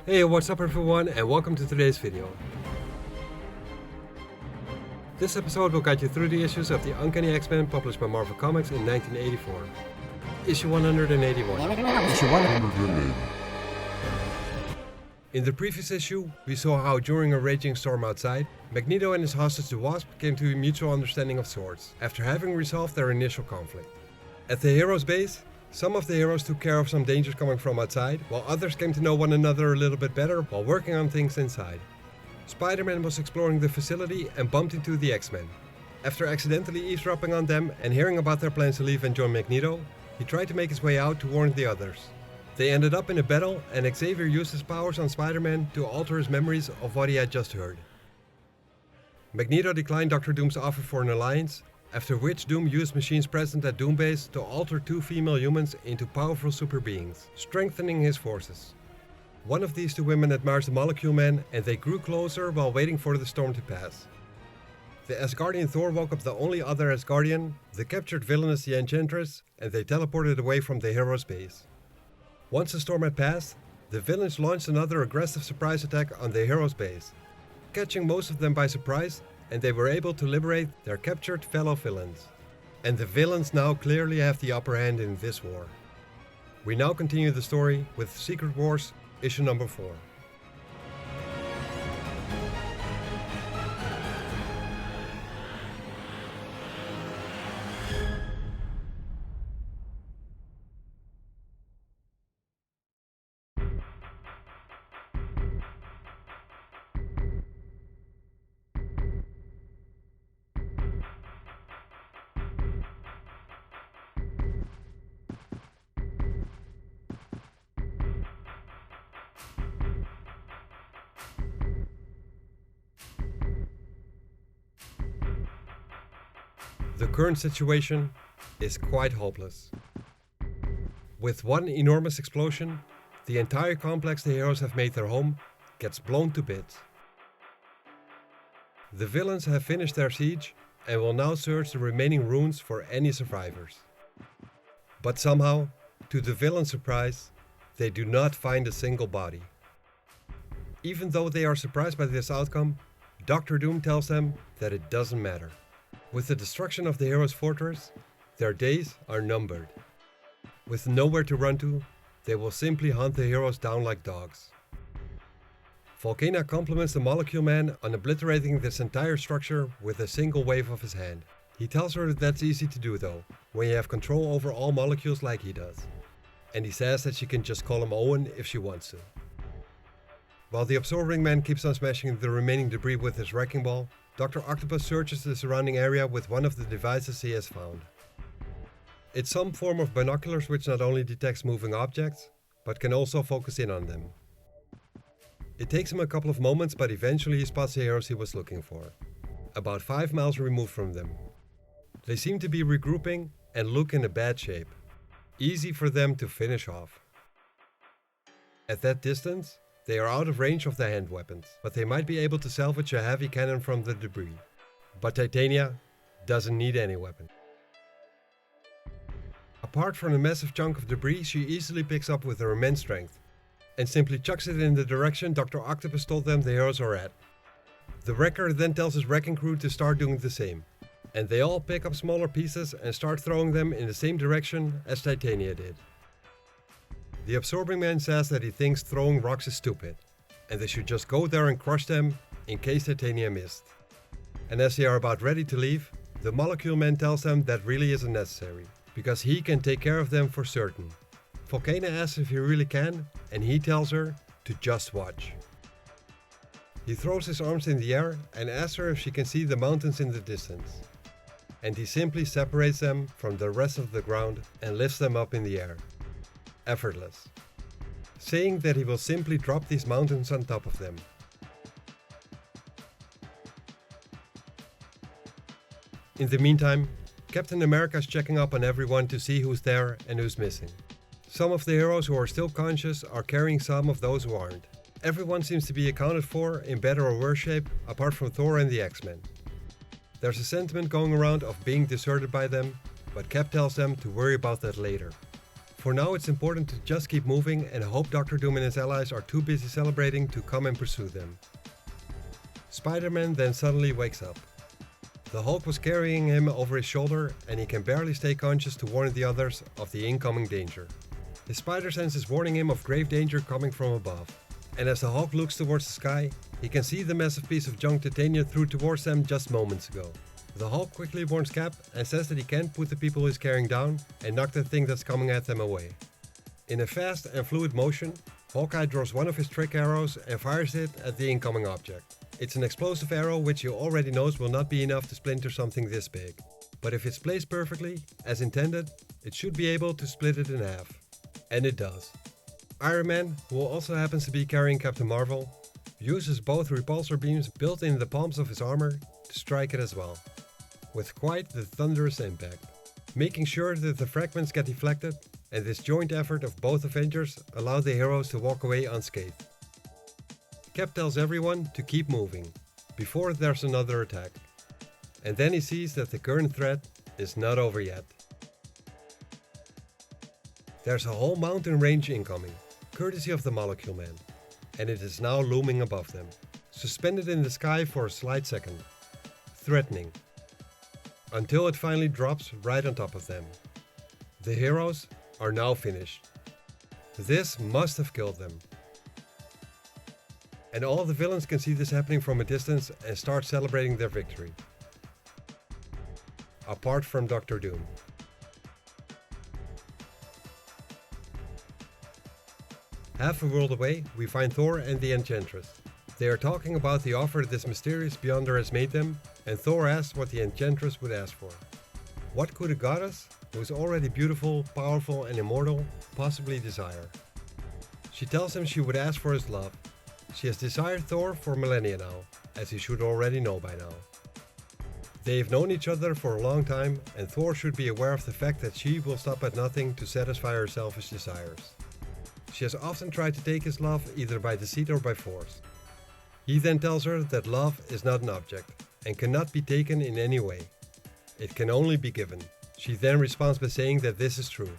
Hey, what's up everyone, and welcome to today's video. This episode will guide you through the issues of the Uncanny X-Men published by Marvel Comics in 1984. Issue 181. Issue 181. In the previous issue, we saw how during a raging storm outside, Magneto and his hostage the Wasp came to a mutual understanding of sorts, after having resolved their initial conflict. At the heroes' base, some of the heroes took care of some dangers coming from outside, while others came to know one another a little bit better while working on things inside. Spider-Man was exploring the facility and bumped into the X-Men. After accidentally eavesdropping on them and hearing about their plans to leave and join Magneto, he tried to make his way out to warn the others. They ended up in a battle, and Xavier used his powers on Spider-Man to alter his memories of what he had just heard. Magneto declined Dr. Doom's offer for an alliance, after which Doom used machines present at Doom Base to alter two female humans into powerful super beings, strengthening his forces. One of these two women admires the Molecule Man, and they grew closer while waiting for the storm to pass. The Asgardian Thor woke up the only other Asgardian, the captured villainess the Enchantress, and they teleported away from the hero's base. Once the storm had passed, the villains launched another aggressive surprise attack on the hero's base, catching most of them by surprise, and they were able to liberate their captured fellow villains. And the villains now clearly have the upper hand in this war. We now continue the story with Secret Wars, issue number 4. The current situation is quite hopeless. With one enormous explosion, the entire complex the heroes have made their home gets blown to bits. The villains have finished their siege and will now search the remaining ruins for any survivors. But somehow, to the villains' surprise, they do not find a single body. Even though they are surprised by this outcome, Dr. Doom tells them that it doesn't matter. With the destruction of the heroes' fortress, their days are numbered. With nowhere to run to, they will simply hunt the heroes down like dogs. Volcana compliments the Molecule Man on obliterating this entire structure with a single wave of his hand. He tells her that that's easy to do though, when you have control over all molecules like he does. And he says that she can just call him Owen if she wants to. While the Absorbing Man keeps on smashing the remaining debris with his wrecking ball, Dr. Octopus searches the surrounding area with one of the devices he has found. It's some form of binoculars which not only detects moving objects, but can also focus in on them. It takes him a couple of moments, but eventually he spots the heroes he was looking for, about 5 miles removed from them. They seem to be regrouping and look in a bad shape, easy for them to finish off. At that distance, they are out of range of the hand weapons, but they might be able to salvage a heavy cannon from the debris. But Titania doesn't need any weapon. Apart from a massive chunk of debris, she easily picks up with her immense strength, and simply chucks it in the direction Dr. Octopus told them the heroes are at. The Wrecker then tells his wrecking crew to start doing the same, and they all pick up smaller pieces and start throwing them in the same direction as Titania did. The Absorbing Man says that he thinks throwing rocks is stupid, and they should just go there and crush them in case Titania missed. And as they are about ready to leave, the Molecule Man tells them that really isn't necessary, because he can take care of them for certain. Volcana asks if he really can, and he tells her to just watch. He throws his arms in the air and asks her if she can see the mountains in the distance. And he simply separates them from the rest of the ground and lifts them up in the air. Effortless, saying that he will simply drop these mountains on top of them. In the meantime, Captain America is checking up on everyone to see who's there and who's missing. Some of the heroes who are still conscious are carrying some of those who aren't. Everyone seems to be accounted for in better or worse shape, apart from Thor and the X-Men. There's a sentiment going around of being deserted by them, but Cap tells them to worry about that later. For now, it's important to just keep moving and hope Doctor Doom and his allies are too busy celebrating to come and pursue them. Spider-Man then suddenly wakes up. The Hulk was carrying him over his shoulder and he can barely stay conscious to warn the others of the incoming danger. His spider sense is warning him of grave danger coming from above. And as the Hulk looks towards the sky, he can see the massive piece of junk Titania threw towards them just moments ago. The Hulk quickly warns Cap and says that he can't put the people he's carrying down and knock the thing that's coming at them away. In a fast and fluid motion, Hawkeye draws one of his trick arrows and fires it at the incoming object. It's an explosive arrow which he already knows will not be enough to splinter something this big. But if it's placed perfectly, as intended, it should be able to split it in half. And it does. Iron Man, who also happens to be carrying Captain Marvel, uses both repulsor beams built in the palms of his armor to strike it as well, with quite the thunderous impact, making sure that the fragments get deflected, and this joint effort of both Avengers allowed the heroes to walk away unscathed. Cap tells everyone to keep moving, before there's another attack, and then he sees that the current threat is not over yet. There's a whole mountain range incoming, courtesy of the Molecule Man, and it is now looming above them, suspended in the sky for a slight second, threatening, until it finally drops right on top of them. The heroes are now finished. This must have killed them. And all the villains can see this happening from a distance and start celebrating their victory. Apart from Doctor Doom. Half a world away, we find Thor and the Enchantress. They are talking about the offer this mysterious Beyonder has made them, and Thor asks what the Enchantress would ask for. What could a goddess, who is already beautiful, powerful and immortal, possibly desire? She tells him she would ask for his love. She has desired Thor for millennia now, as he should already know by now. They've known each other for a long time, and Thor should be aware of the fact that she will stop at nothing to satisfy her selfish desires. She has often tried to take his love either by deceit or by force. He then tells her that love is not an object, and cannot be taken in any way. It can only be given. She then responds by saying that this is true,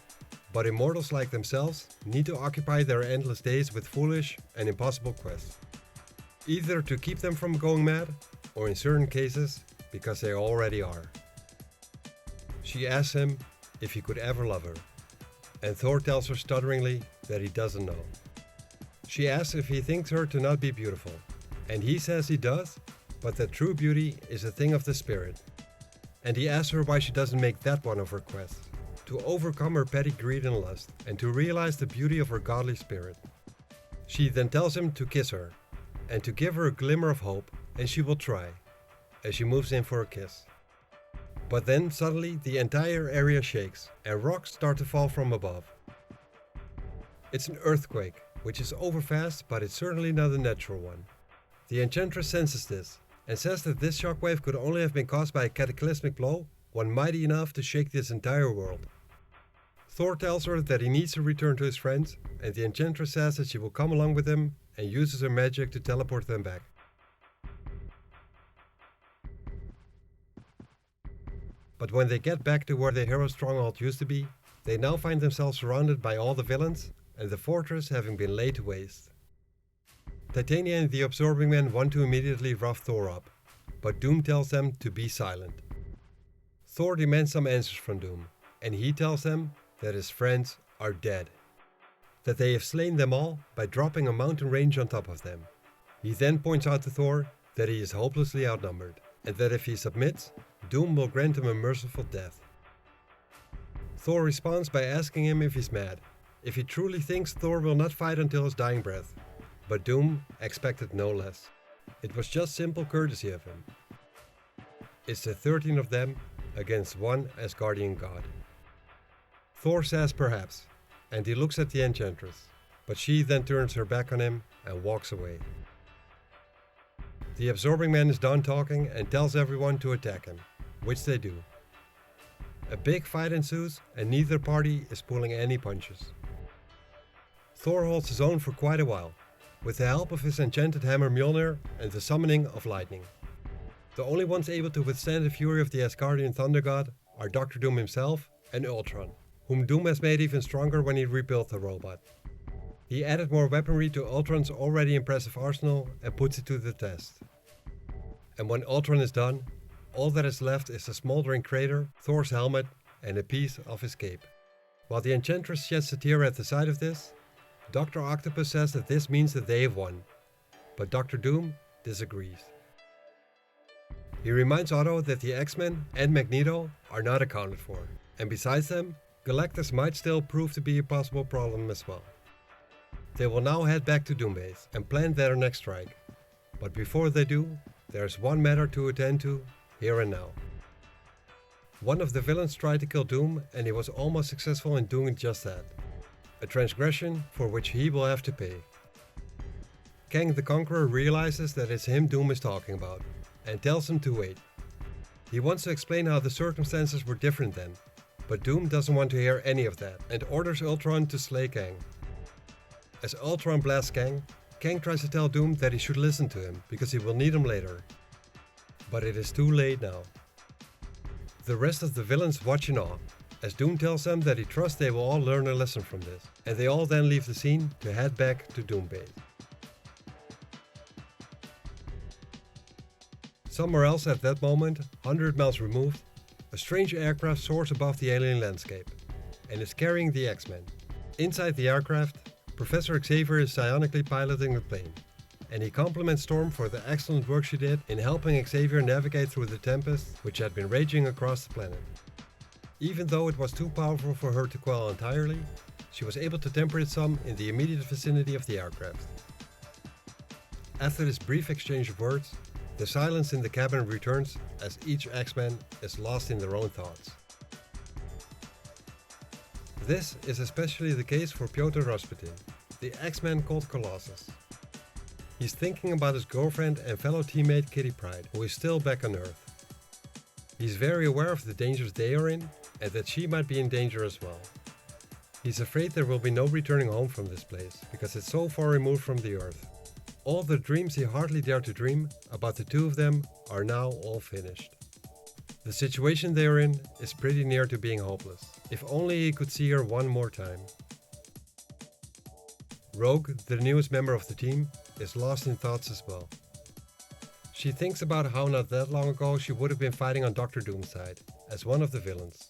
but immortals like themselves need to occupy their endless days with foolish and impossible quests, either to keep them from going mad, or in certain cases, because they already are. She asks him if he could ever love her, and Thor tells her stutteringly that he doesn't know. She asks if he thinks her to not be beautiful, and he says he does, but that true beauty is a thing of the spirit. And he asks her why she doesn't make that one of her quests, to overcome her petty greed and lust, and to realize the beauty of her godly spirit. She then tells him to kiss her, and to give her a glimmer of hope, and she will try, as she moves in for a kiss. But then suddenly the entire area shakes, and rocks start to fall from above. It's an earthquake, which is overfast, but it's certainly not a natural one. The Enchantress senses this, and says that this shockwave could only have been caused by a cataclysmic blow, one mighty enough to shake this entire world. Thor tells her that he needs to return to his friends, and the Enchantress says that she will come along with him and uses her magic to teleport them back. But when they get back to where the hero stronghold used to be, they now find themselves surrounded by all the villains, and the fortress having been laid to waste. Titania and the Absorbing Man want to immediately rough Thor up, but Doom tells them to be silent. Thor demands some answers from Doom, and he tells them that his friends are dead. That they have slain them all by dropping a mountain range on top of them. He then points out to Thor that he is hopelessly outnumbered, and that if he submits, Doom will grant him a merciful death. Thor responds by asking him if he's mad, if he truly thinks Thor will not fight until his dying breath. But Doom expected no less. It was just simple courtesy of him. It's the 13 of them against one Asgardian god. Thor says perhaps, and he looks at the Enchantress, but she then turns her back on him and walks away. The Absorbing Man is done talking and tells everyone to attack him, which they do. A big fight ensues and neither party is pulling any punches. Thor holds his own for quite a while, with the help of his enchanted hammer Mjolnir and the summoning of lightning. The only ones able to withstand the fury of the Asgardian Thunder God are Doctor Doom himself and Ultron, whom Doom has made even stronger when he rebuilt the robot. He added more weaponry to Ultron's already impressive arsenal and puts it to the test. And when Ultron is done, all that is left is a smoldering crater, Thor's helmet, and a piece of his cape. While the Enchantress sheds a tear at the sight of this, Dr. Octopus says that this means that they have won, but Dr. Doom disagrees. He reminds Otto that the X-Men and Magneto are not accounted for, and besides them, Galactus might still prove to be a possible problem as well. They will now head back to Doombase and plan their next strike, but before they do, there's one matter to attend to here and now. One of the villains tried to kill Doom, and he was almost successful in doing just that. A transgression for which he will have to pay. Kang the Conqueror realizes that it's him Doom is talking about, and tells him to wait. He wants to explain how the circumstances were different then, but Doom doesn't want to hear any of that, and orders Ultron to slay Kang. As Ultron blasts Kang, Kang tries to tell Doom that he should listen to him, because he will need him later. But it is too late now. The rest of the villains watch in awe, as Doom tells them that he trusts they will all learn a lesson from this, and they all then leave the scene to head back to Doombase. Somewhere else at that moment, 100 miles removed, a strange aircraft soars above the alien landscape, and is carrying the X-Men. Inside the aircraft, Professor Xavier is psionically piloting the plane, and he compliments Storm for the excellent work she did in helping Xavier navigate through the tempest which had been raging across the planet. Even though it was too powerful for her to quell entirely, she was able to temper it some in the immediate vicinity of the aircraft. After this brief exchange of words, the silence in the cabin returns as each X-Man is lost in their own thoughts. This is especially the case for Pyotr Rasputin, the X-Man called Colossus. He's thinking about his girlfriend and fellow teammate Kitty Pryde, who is still back on Earth. He's very aware of the dangers they are in, and that she might be in danger as well. He's afraid there will be no returning home from this place, because it's so far removed from the Earth. All the dreams he hardly dared to dream about the two of them are now all finished. The situation they are in is pretty near to being hopeless. If only he could see her one more time. Rogue, the newest member of the team, is lost in thoughts as well. She thinks about how not that long ago she would have been fighting on Dr. Doom's side, as one of the villains.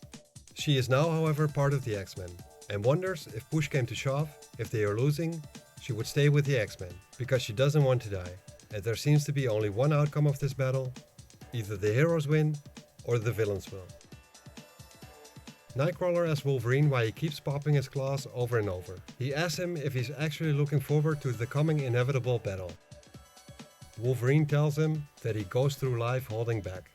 She is now, however, part of the X-Men, and wonders if push came to shove, if they are losing, she would stay with the X-Men, because she doesn't want to die, and there seems to be only one outcome of this battle: either the heroes win, or the villains will. Nightcrawler asks Wolverine why he keeps popping his claws over and over. He asks him if he's actually looking forward to the coming inevitable battle. Wolverine tells him that he goes through life holding back,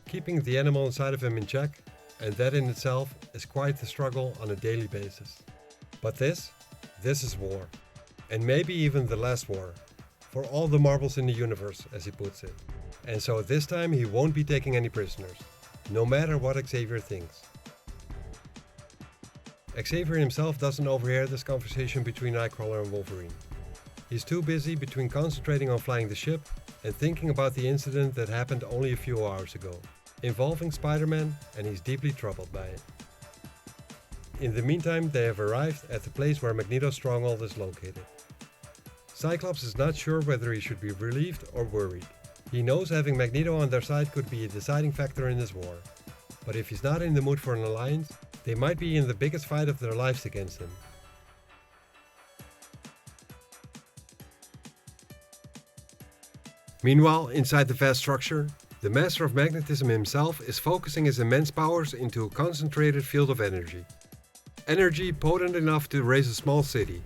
keeping the animal inside of him in check, and that in itself is quite the struggle on a daily basis. But this is war. And maybe even the last war, for all the marbles in the universe, as he puts it. And so this time he won't be taking any prisoners, no matter what Xavier thinks. Xavier himself doesn't overhear this conversation between Nightcrawler and Wolverine. He's too busy between concentrating on flying the ship and thinking about the incident that happened only a few hours ago, involving Spider-Man, and he's deeply troubled by it. In the meantime, they have arrived at the place where Magneto's stronghold is located. Cyclops is not sure whether he should be relieved or worried. He knows having Magneto on their side could be a deciding factor in this war, but if he's not in the mood for an alliance, they might be in the biggest fight of their lives against him. Meanwhile, inside the vast structure, the Master of Magnetism himself is focusing his immense powers into a concentrated field of energy. Energy potent enough to raise a small city.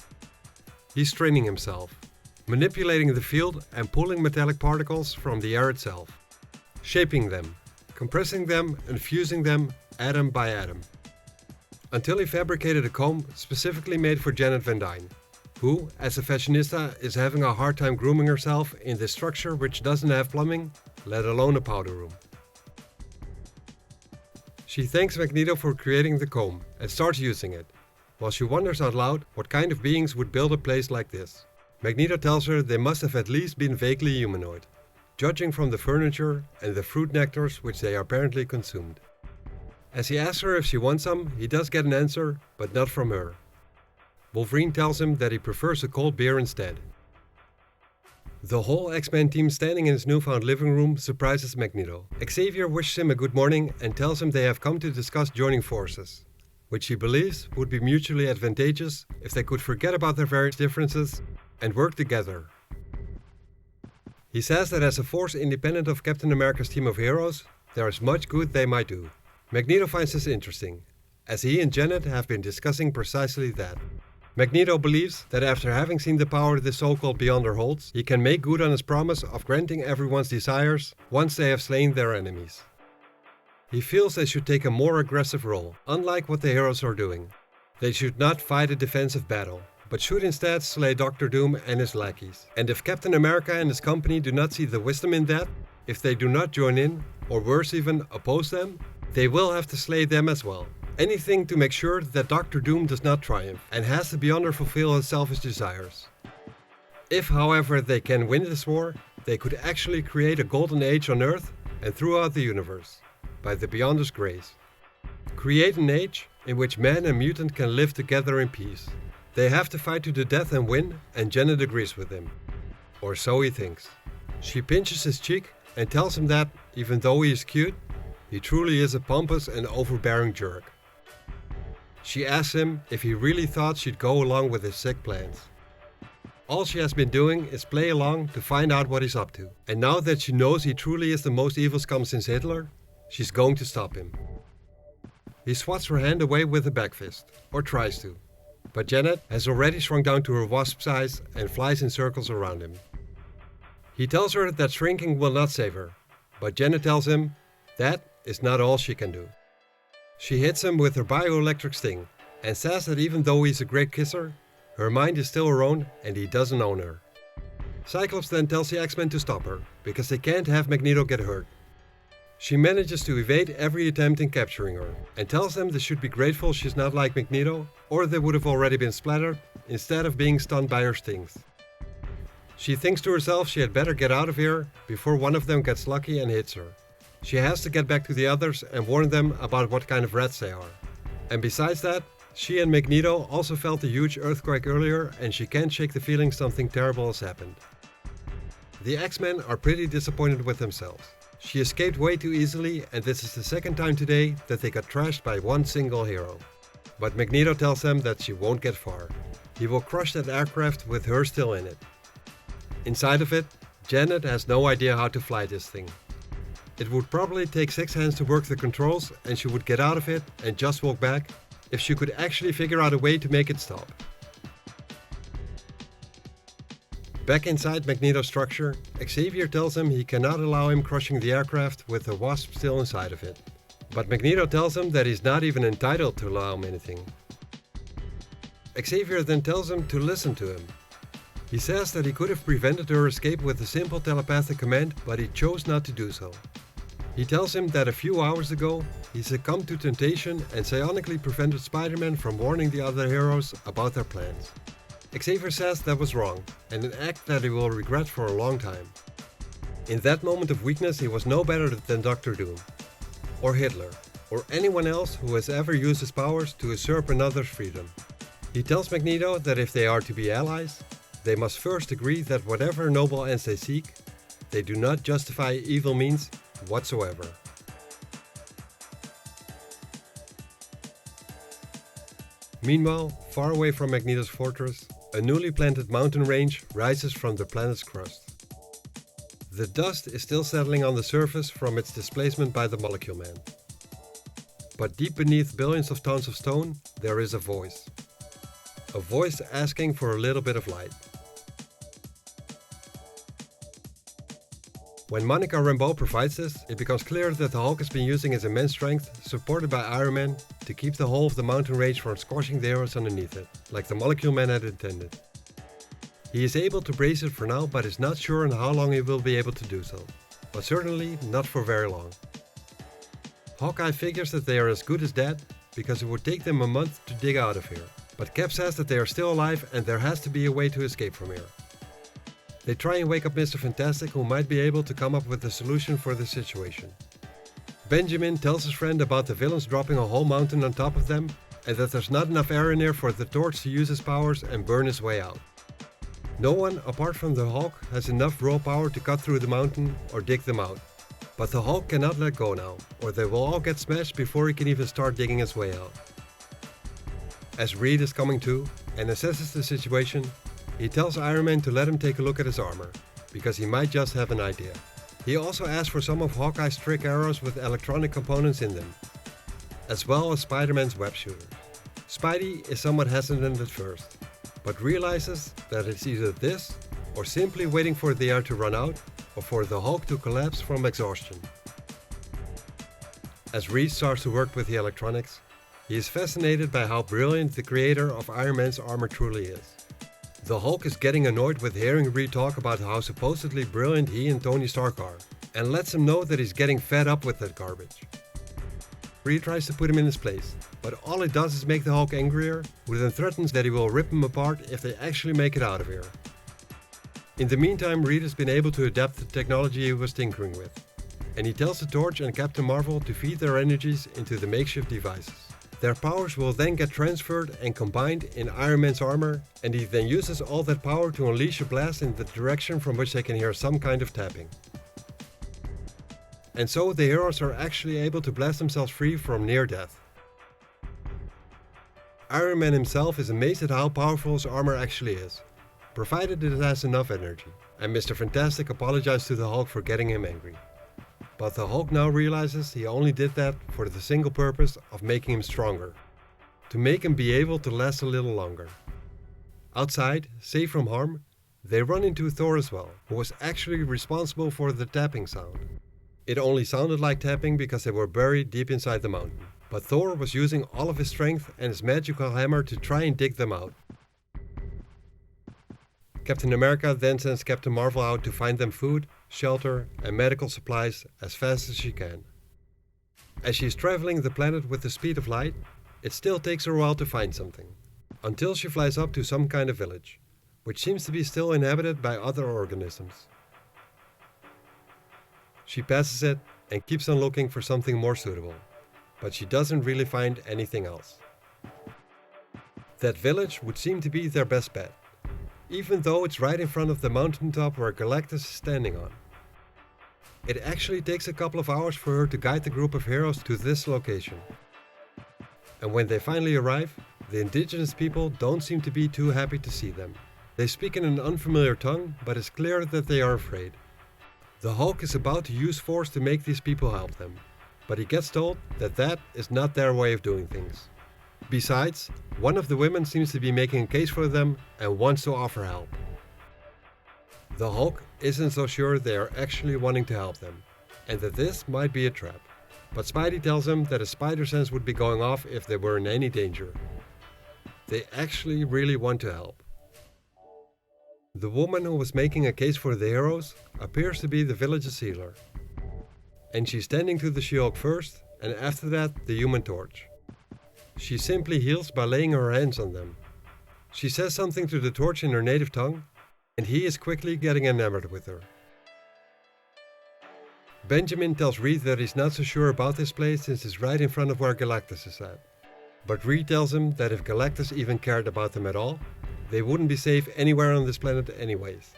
He's training himself, manipulating the field and pulling metallic particles from the air itself, shaping them, compressing them and fusing them atom by atom. Until he fabricated a comb specifically made for Janet Van Dyne, who, as a fashionista, is having a hard time grooming herself in this structure which doesn't have plumbing, let alone a powder room. She thanks Magneto for creating the comb and starts using it, while she wonders out loud what kind of beings would build a place like this. Magneto tells her they must have at least been vaguely humanoid, judging from the furniture and the fruit nectars which they apparently consumed. As he asks her if she wants some, he does get an answer, but not from her. Wolverine tells him that he prefers a cold beer instead. The whole X-Men team standing in his newfound living room surprises Magneto. Xavier wishes him a good morning and tells him they have come to discuss joining forces, which he believes would be mutually advantageous if they could forget about their various differences and work together. He says that as a force independent of Captain America's team of heroes, there is much good they might do. Magneto finds this interesting, as he and Janet have been discussing precisely that. Magneto believes that after having seen the power the so-called Beyonder holds, he can make good on his promise of granting everyone's desires once they have slain their enemies. He feels they should take a more aggressive role, unlike what the heroes are doing. They should not fight a defensive battle, but should instead slay Doctor Doom and his lackeys. And if Captain America and his company do not see the wisdom in that, if they do not join in, or worse even, oppose them, they will have to slay them as well. Anything to make sure that Doctor Doom does not triumph, and has the Beyonder fulfill his selfish desires. If, however, they can win this war, they could actually create a golden age on Earth and throughout the universe, by the Beyonder's grace. Create an age in which man and mutant can live together in peace. They have to fight to the death and win, and Janet agrees with him. Or so he thinks. She pinches his cheek and tells him that, even though he is cute, he truly is a pompous and overbearing jerk. She asks him if he really thought she'd go along with his sick plans. All she has been doing is play along to find out what he's up to. And now that she knows he truly is the most evil scum since Hitler, she's going to stop him. He swats her hand away with a back fist, or tries to. But Janet has already shrunk down to her wasp size and flies in circles around him. He tells her that shrinking will not save her, but Janet tells him that is not all she can do. She hits him with her bioelectric sting and says that even though he's a great kisser, her mind is still her own and he doesn't own her. Cyclops then tells the X-Men to stop her, because they can't have Magneto get hurt. She manages to evade every attempt in capturing her, and tells them they should be grateful she's not like Magneto, or they would have already been splattered instead of being stunned by her stings. She thinks to herself she had better get out of here before one of them gets lucky and hits her. She has to get back to the others and warn them about what kind of rats they are. And besides that, she and Magneto also felt a huge earthquake earlier, and she can't shake the feeling something terrible has happened. The X-Men are pretty disappointed with themselves. She escaped way too easily, and this is the second time today that they got trashed by one single hero. But Magneto tells them that she won't get far. He will crush that aircraft with her still in it. Inside of it, Janet has no idea how to fly this thing. It would probably take 6 hands to work the controls, and she would get out of it and just walk back if she could actually figure out a way to make it stop. Back inside Magneto's structure, Xavier tells him he cannot allow him crushing the aircraft with the wasp still inside of it. But Magneto tells him that he's not even entitled to allow him anything. Xavier then tells him to listen to him. He says that he could have prevented her escape with a simple telepathic command, but he chose not to do so. He tells him that a few hours ago, he succumbed to temptation and psionically prevented Spider-Man from warning the other heroes about their plans. Xavier says that was wrong, and an act that he will regret for a long time. In that moment of weakness, he was no better than Doctor Doom, or Hitler, or anyone else who has ever used his powers to usurp another's freedom. He tells Magneto that if they are to be allies, they must first agree that whatever noble ends they seek, they do not justify evil means whatsoever. Meanwhile, far away from Magneto's fortress, a newly planted mountain range rises from the planet's crust. The dust is still settling on the surface from its displacement by the Molecule Man. But deep beneath billions of tons of stone, there is a voice. A voice asking for a little bit of light. When Monica Rambeau provides this, it becomes clear that the Hulk has been using his immense strength, supported by Iron Man, to keep the whole of the mountain range from squashing the heroes underneath it, like the Molecule Man had intended. He is able to brace it for now, but is not sure on how long he will be able to do so, but certainly not for very long. Hawkeye figures that they are as good as dead, because it would take them a month to dig out of here, but Cap says that they are still alive and there has to be a way to escape from here. They try and wake up Mr. Fantastic, who might be able to come up with a solution for the situation. Benjamin tells his friend about the villains dropping a whole mountain on top of them and that there's not enough air in there for the torch to use his powers and burn his way out. No one, apart from the Hulk, has enough raw power to cut through the mountain or dig them out. But the Hulk cannot let go now, or they will all get smashed before he can even start digging his way out. As Reed is coming to and assesses the situation, he tells Iron Man to let him take a look at his armor, because he might just have an idea. He also asks for some of Hawkeye's trick arrows with electronic components in them, as well as Spider-Man's web shooter. Spidey is somewhat hesitant at first, but realizes that it's either this or simply waiting for the air to run out or for the Hulk to collapse from exhaustion. As Reed starts to work with the electronics, he is fascinated by how brilliant the creator of Iron Man's armor truly is. The Hulk is getting annoyed with hearing Reed talk about how supposedly brilliant he and Tony Stark are, and lets him know that he's getting fed up with that garbage. Reed tries to put him in his place, but all it does is make the Hulk angrier, who then threatens that he will rip him apart if they actually make it out of here. In the meantime, Reed has been able to adapt the technology he was tinkering with, and he tells the Torch and Captain Marvel to feed their energies into the makeshift devices. Their powers will then get transferred and combined in Iron Man's armor, and he then uses all that power to unleash a blast in the direction from which they can hear some kind of tapping. And so the heroes are actually able to blast themselves free from near death. Iron Man himself is amazed at how powerful his armor actually is, provided it has enough energy, and Mr. Fantastic apologizes to the Hulk for getting him angry. But the Hulk now realizes he only did that for the single purpose of making him stronger, to make him be able to last a little longer. Outside, safe from harm, they run into Thor as well, who was actually responsible for the tapping sound. It only sounded like tapping because they were buried deep inside the mountain, but Thor was using all of his strength and his magical hammer to try and dig them out. Captain America then sends Captain Marvel out to find them food, shelter and medical supplies as fast as she can. As she is traveling the planet with the speed of light, it still takes her a while to find something, until she flies up to some kind of village, which seems to be still inhabited by other organisms. She passes it and keeps on looking for something more suitable, but she doesn't really find anything else. That village would seem to be their best bet, even though it's right in front of the mountaintop where Galactus is standing on. It actually takes a couple of hours for her to guide the group of heroes to this location. And when they finally arrive, the indigenous people don't seem to be too happy to see them. They speak in an unfamiliar tongue, but it's clear that they are afraid. The Hulk is about to use force to make these people help them, but he gets told that that is not their way of doing things. Besides, one of the women seems to be making a case for them and wants to offer help. The Hulk isn't so sure they are actually wanting to help them, and that this might be a trap. But Spidey tells him that his spider sense would be going off if they were in any danger. They actually really want to help. The woman who was making a case for the heroes appears to be the village's healer. And she's tending to the She-Hulk first, and after that the Human Torch. She simply heals by laying her hands on them. She says something to the Torch in her native tongue, and he is quickly getting enamored with her. Benjamin tells Reed that he's not so sure about this place since it's right in front of where Galactus is at. But Reed tells him that if Galactus even cared about them at all, they wouldn't be safe anywhere on this planet anyways.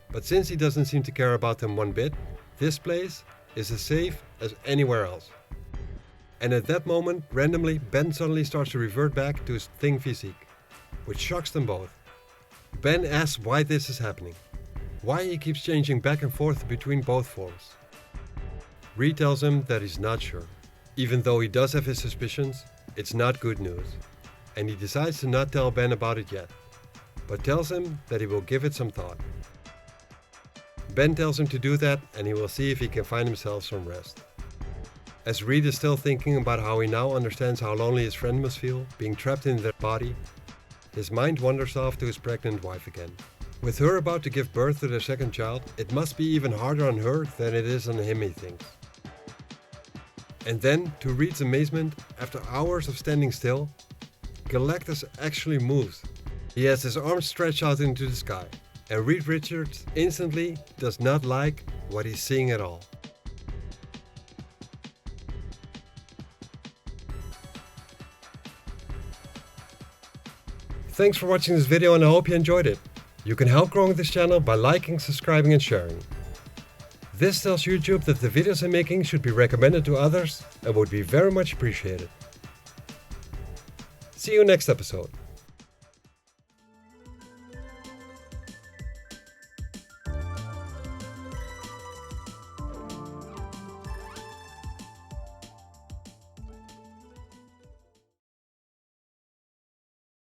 But since he doesn't seem to care about them one bit, this place is as safe as anywhere else. And at that moment, randomly, Ben suddenly starts to revert back to his Thing physique, which shocks them both. Ben asks why this is happening, why he keeps changing back and forth between both forms. Reed tells him that he's not sure. Even though he does have his suspicions, it's not good news, and he decides to not tell Ben about it yet, but tells him that he will give it some thought. Ben tells him to do that, and he will see if he can find himself some rest. As Reed is still thinking about how he now understands how lonely his friend must feel, being trapped in their body, his mind wanders off to his pregnant wife again. With her about to give birth to their second child, it must be even harder on her than it is on him, he thinks. And then, to Reed's amazement, after hours of standing still, Galactus actually moves. He has his arms stretched out into the sky, and Reed Richards instantly does not like what he's seeing at all. Thanks for watching this video and I hope you enjoyed it. You can help growing this channel by liking, subscribing and sharing. This tells YouTube that the videos I'm making should be recommended to others and would be very much appreciated. See you next episode.